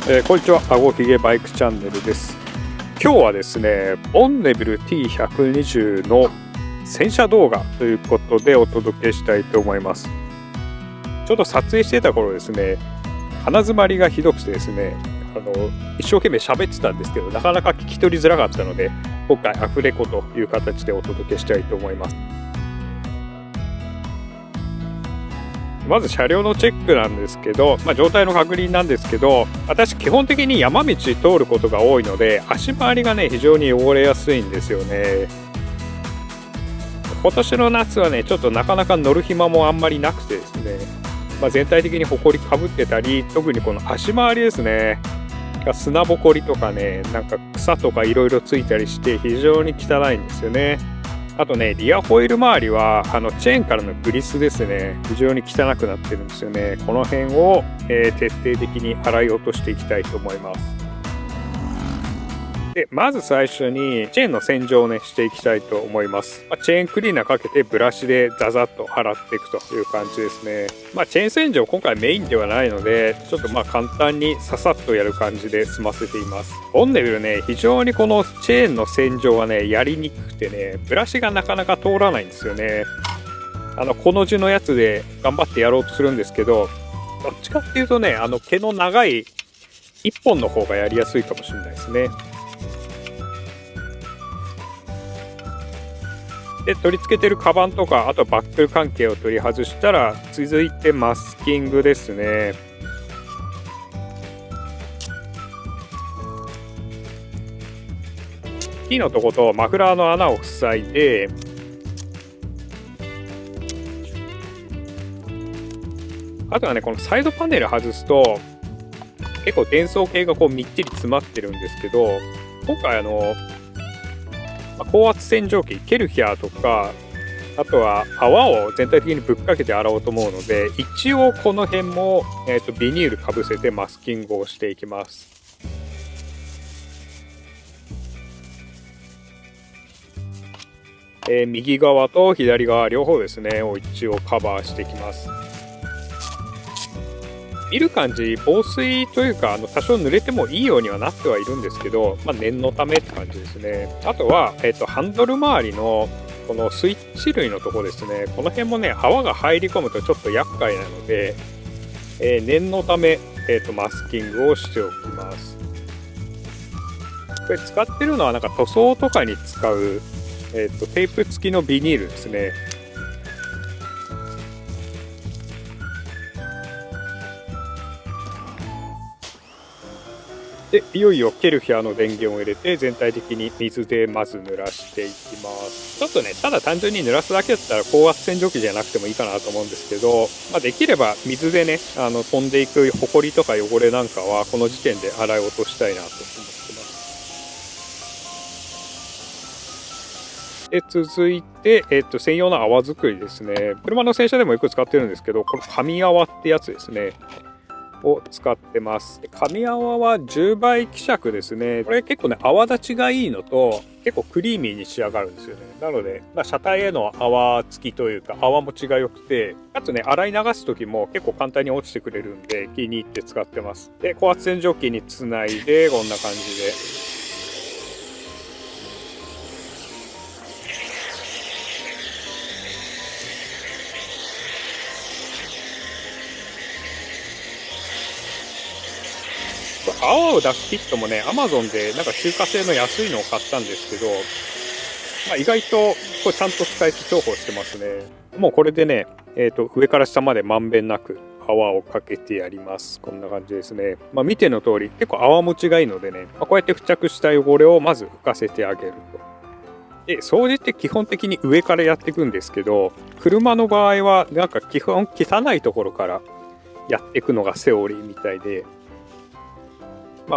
こんにちは、あごひげバイクチャンネルです。今日はですね、ボンネビル T120 の洗車動画ということでお届けしたいと思います。ちょうど撮影していた頃ですね、鼻詰まりがひどくてですね、一生懸命喋ってたんですけど、なかなか聞き取りづらかったので、今回アフレコという形でお届けしたいと思います。まず車両のチェックなんですけど、状態の確認なんですけど、私基本的に山道通ることが多いので、足回りがね非常に汚れやすいんですよね。今年の夏はねちょっとなかなか乗る暇もあんまりなくてですね、全体的にホコリかぶってたり、特にこの足回りですねが砂ぼこりとかね、なんか草とかいろいろついたりして非常に汚いんですよね。あとね、リアホイール周りはチェーンからのグリスですね、非常に汚くなってるんですよね。この辺を、徹底的に洗い落としていきたいと思います。でまず最初にチェーンの洗浄をねしていきたいと思います。チェーンクリーナーかけてブラシでザザッと洗っていくという感じですね。チェーン洗浄今回メインではないので、ちょっと簡単にささっとやる感じで済ませています。ボンネビルね、非常にこのチェーンの洗浄はねやりにくくてね、ブラシがなかなか通らないんですよね。この字のやつで頑張ってやろうとするんですけど、どっちかっていうとね、毛の長い1本の方がやりやすいかもしれないですね。で取り付けてるカバンとか、あとバックル関係を取り外したら、続いてマスキングですね。キーのとことマフラーの穴を塞いで、あとはねこのサイドパネル外すと結構電装系がこうみっちり詰まってるんですけど、今回高圧洗浄機ケルヒャーとか、あとは泡を全体的にぶっかけて洗おうと思うので、一応この辺も、ビニールかぶせてマスキングをしていきます。右側と左側両方ですねを一応カバーしていきます。見る感じ防水というか、多少濡れてもいいようにはなってはいるんですけど、念のためって感じですね。あとは、ハンドル周りのこのスイッチ類のとこですね、この辺もね泡が入り込むとちょっと厄介なので、念のため、マスキングをしておきます。これ使ってるのはなんか塗装とかに使う、テープ付きのビニールですね。でいよいよケルヒャーの電源を入れて、全体的に水でまず濡らしていきます。ちょっとねただ単純に濡らすだけだったら高圧洗浄機じゃなくてもいいかなと思うんですけど、できれば水でね飛んでいくホコリとか汚れなんかはこの時点で洗い落としたいなと思ってます。で続いて、専用の泡作りですね。車の洗車でもよく使ってるんですけど、これ紙泡ってやつですねを使ってます。紙泡は10倍希釈ですね。これ結構ね泡立ちがいいのと、結構クリーミーに仕上がるんですよね。なので、車体への泡付きというか泡持ちが良くて、かつね洗い流す時も結構簡単に落ちてくれるんで気に入って使ってます。で高圧洗浄機につないでこんな感じで。泡を出すキットもね Amazon でなんか中華製の安いのを買ったんですけど、意外とこれちゃんと使い重宝してますね。もうこれでね、上から下までまんべんなく泡をかけてやります。こんな感じですね。見ての通り結構泡持ちがいいのでね、こうやって付着した汚れをまず浮かせてあげると。で掃除って基本的に上からやっていくんですけど、車の場合はなんか基本汚いところからやっていくのがセオリーみたいで、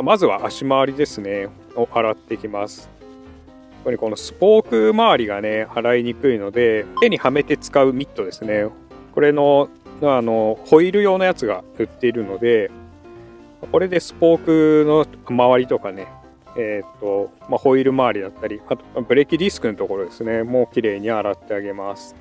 まずは足回りですねを洗っていきます。このスポーク周りがね洗いにくいので、手にはめて使うミットですね、これのホイール用のやつが売っているので、これでスポークの周りとかね、ホイール周りだったり、あとブレーキディスクのところですね、もう綺麗に洗ってあげます。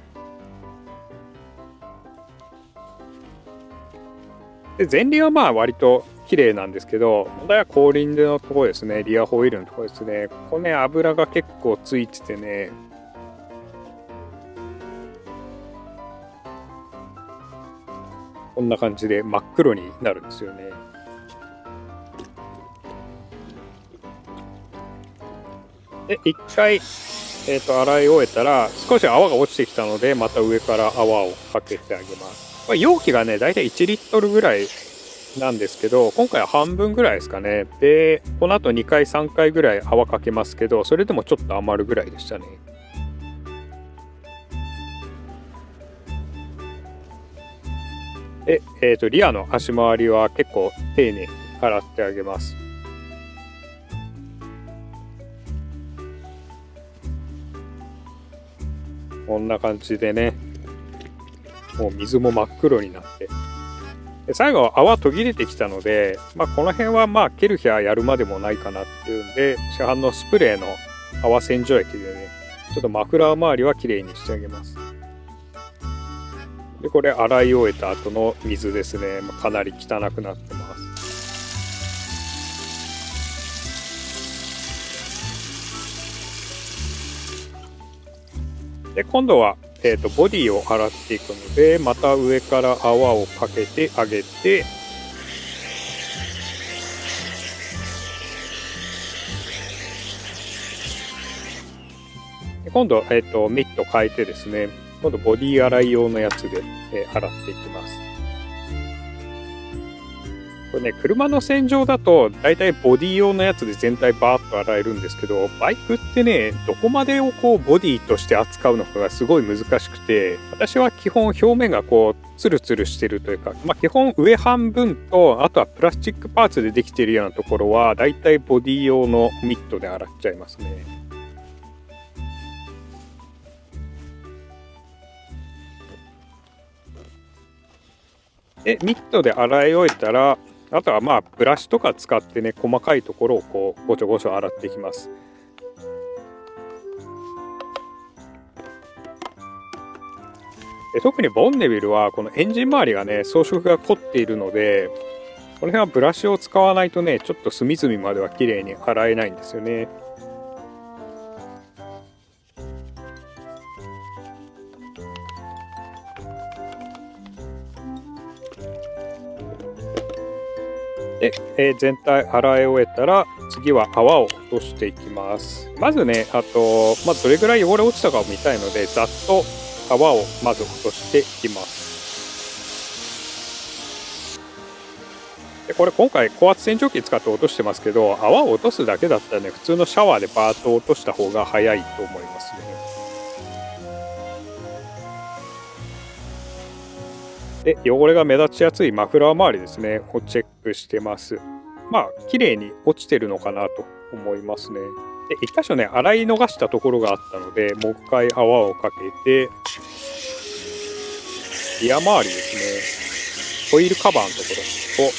で前輪は割と綺麗なんですけど、問題は後輪のところですね。リアホイールのところですね。これね、油が結構ついててね、こんな感じで真っ黒になるんですよね。で、一回、洗い終えたら、少し泡が落ちてきたので、また上から泡をかけてあげます。これ容器がね、だいたい1リットルぐらいなんですけど、今回は半分ぐらいですかね。で、この後2回3回ぐらい泡かけますけど、それでもちょっと余るぐらいでしたね。で、リアの足回りは結構丁寧に洗ってあげます。こんな感じでね、もう水も真っ黒になって。で最後泡途切れてきたので、この辺はケルヒャーやるまでもないかなっていうんで、市販のスプレーの泡洗浄液でね、ちょっとマフラー周りは綺麗にしてあげます。で、これ洗い終えた後の水ですね。かなり汚くなってます。で、今度は、ボディを洗っていくので、また上から泡をかけてあげて、で今度、ミット変えてですね、今度ボディ洗い用のやつで、洗っていきます。これね、車の洗浄だとだいたいボディ用のやつで全体バーッと洗えるんですけど、バイクってね、どこまでをこうボディとして扱うのかがすごい難しくて、私は基本表面がこうツルツルしてるというか、基本上半分と、あとはプラスチックパーツでできているようなところはだいたいボディ用のミットで洗っちゃいますね。で、ミットで洗い終えたら、あとはブラシとか使ってね、細かいところをこうゴチョゴチョ洗っていきます。で特にボンネビルはこのエンジン周りがね、装飾が凝っているので、この辺はブラシを使わないとね、ちょっと隅々までは綺麗に洗えないんですよね。で、全体洗い終えたら次は泡を落としていきます。まずね、どれぐらい汚れ落ちたかを見たいので、ざっと泡をまず落としていきます。でこれ今回高圧洗浄機使って落としてますけど、泡を落とすだけだったらね、普通のシャワーでバーッと落とした方が早いと思いますね。で、汚れが目立ちやすいマフラー周りですね、をチェックしてます。綺麗に落ちてるのかなと思いますね。で、一箇所ね、洗い逃したところがあったので、もう一回泡をかけて、リア周りですね、ホイールカバーのところを、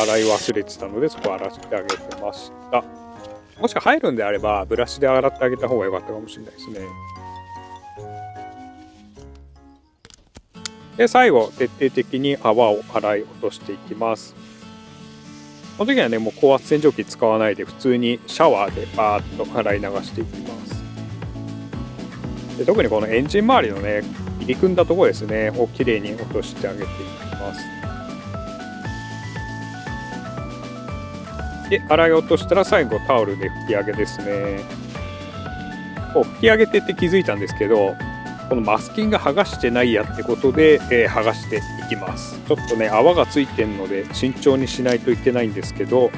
洗い忘れてたので、そこを洗ってあげてました。もし入るんであれば、ブラシで洗ってあげた方が良かったかもしれないですね。で、最後、徹底的に泡を洗い落としていきます。この時はね、もう高圧洗浄機使わないで、普通にシャワーでバーッと洗い流していきます。で特にこのエンジン周りのね、入り組んだところですね、をきれいに落としてあげていきます。で、洗い落としたら最後タオルで拭き上げですね。拭き上げてって気づいたんですけど、このマスキング剥がしてないやってことで、剥がしていきます。ちょっとね、泡がついてるので慎重にしないといけないんですけど、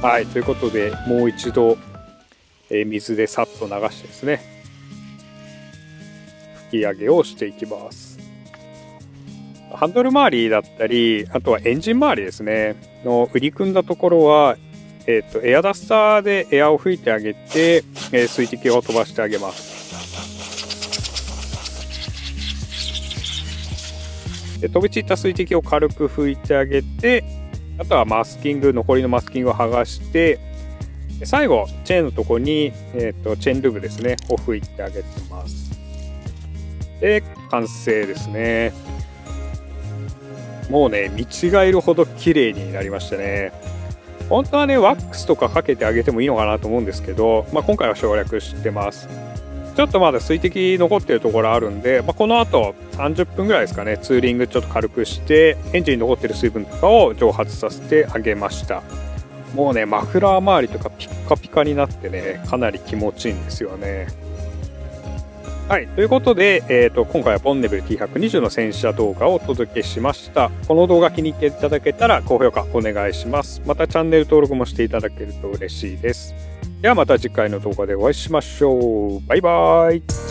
はい、ということでもう一度、水でさっと流してですね、拭き上げをしていきます。ハンドル周りだったり、あとはエンジン周りですねの売り組んだところは、エアダスターでエアを吹いてあげて、水滴を飛ばしてあげます。で飛び散った水滴を軽く拭いてあげて、あとはマスキング、残りのマスキングを剥がして、最後チェーンのとこに、チェーンルーブですねを拭いてあげてます。で完成ですね。もうね見違えるほど綺麗になりましたね。本当はねワックスとかかけてあげてもいいのかなと思うんですけど、今回は省略してます。ちょっとまだ水滴残ってるところあるんで、この後30分ぐらいですかね、ツーリングちょっと軽くしてエンジンに残ってる水分とかを蒸発させてあげました。もうねマフラー周りとかピッカピカになってね、かなり気持ちいいんですよね。はい、ということで、今回はボンネブル T120 の洗車動画をお届けしました。この動画気に入っていただけたら高評価お願いします。またチャンネル登録もしていただけると嬉しいです。ではまた次回の動画でお会いしましょう。バイバーイ。